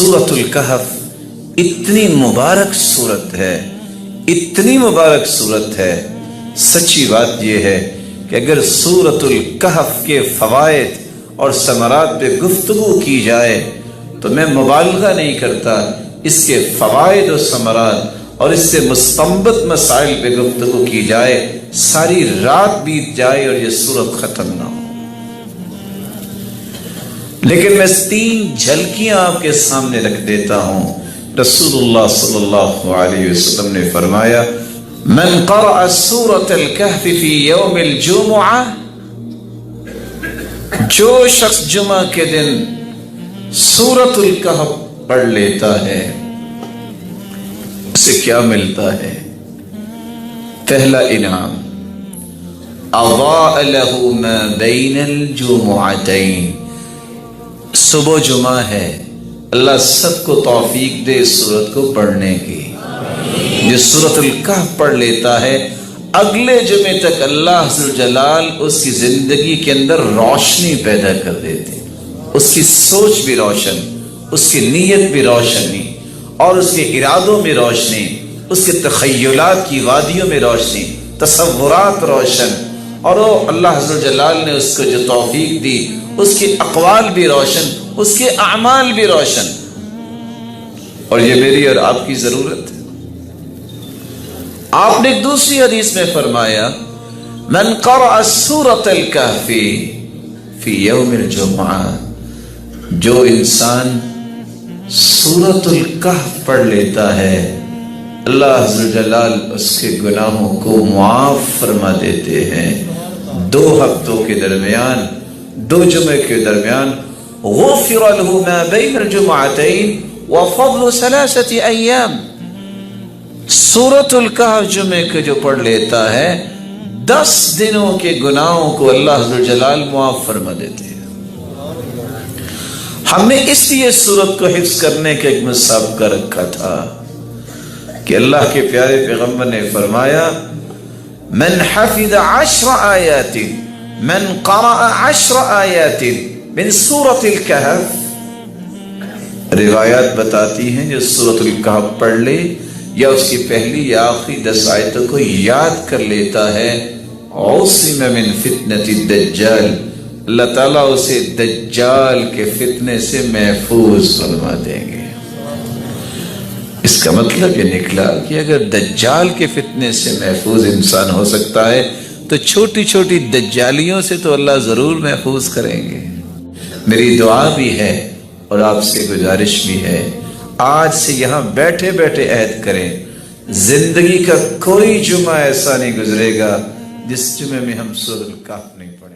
سورۃ الکہف اتنی مبارک صورت ہے، اتنی مبارک صورت ہے، سچی بات یہ ہے کہ اگر سورۃ الکہف کے فوائد اور ثمرات پہ گفتگو کی جائے تو میں مبالغہ نہیں کرتا، اس کے فوائد و ثمرات اور اس سے مستنبط مسائل پہ گفتگو کی جائے ساری رات بیت جائے اور یہ سورت ختم نہ ہو۔ لیکن میں 3 جھلکیاں آپ کے سامنے رکھ دیتا ہوں۔ رسول اللہ صلی اللہ علیہ وسلم نے فرمایا من قرأ سورۃ الکہف فی یوم الجمعہ، جو شخص جمعہ کے دن سورۃ الکہف پڑھ لیتا ہے اسے کیا ملتا ہے؟ پہلا انعام اضاء له ما بین الجمعتین، صبح جمعہ ہے، اللہ سب کو توفیق دے اس سورت کو پڑھنے کی۔ جو سورۃ الکہف پڑھ لیتا ہے اگلے جمعے تک اللہ ذوالجلال اس کی زندگی کے اندر روشنی پیدا کر دیتے، اس کی سوچ بھی روشن، اس کی نیت بھی روشنی اور اس کے ارادوں میں روشنی، اس کے تخیلات کی وادیوں میں روشنی، تصورات روشن، اور وہ اللہ ذوالجلال نے اس کو جو توفیق دی اس کے اقوال بھی روشن، اس کے اعمال بھی روشن، اور یہ میری اور آپ کی ضرورت ہے۔ آپ نے ایک دوسری حدیث میں فرمایا من قرأ سورۃ الکہف فی یوم الجمعہ، جو انسان سورۃ الکہف پڑھ لیتا ہے اللہ ذوالجلال اس کے گناہوں کو معاف فرما دیتے ہیں۔ 2 ہفتوں کے درمیان، 2 جمعے کے درمیان غفر له ما بین الجمعتین وفضل 3 ایام، سورۃ الکہف جمعے کے جو پڑھ لیتا ہے 10 دنوں کے گناہوں کو اللہ ذوالجلال معاف فرما دیتے ہیں۔ ہم نے اس لیے سورت کو حفظ کرنے کا ایک مسابقہ رکھا تھا کہ اللہ کے پیارے پیغمبر نے فرمایا من حفظ 10 آیات من قرأ 10 آیات من سورۃ الکہف، روایات بتاتی ہیں جو سورۃ الکہف پڑھ لے یا اس کی پہلی یا آخری 10 آیتوں کو یاد کر لیتا ہے عصم من فتنۃ الدجال، اللہ تعالیٰ اسے دجال کے فتنے سے محفوظ فرما دیں گے۔ اس کا مطلب یہ نکلا کہ اگر دجال کے فتنے سے محفوظ انسان ہو سکتا ہے تو چھوٹی چھوٹی دجالیوں سے تو اللہ ضرور محفوظ کریں گے۔ میری دعا بھی ہے اور آپ سے گزارش بھی ہے، آج سے یہاں بیٹھے بیٹھے عہد کریں زندگی کا کوئی جمعہ ایسا نہیں گزرے گا جس جمعے میں ہم سورۃ الکہف نہیں پڑھیں۔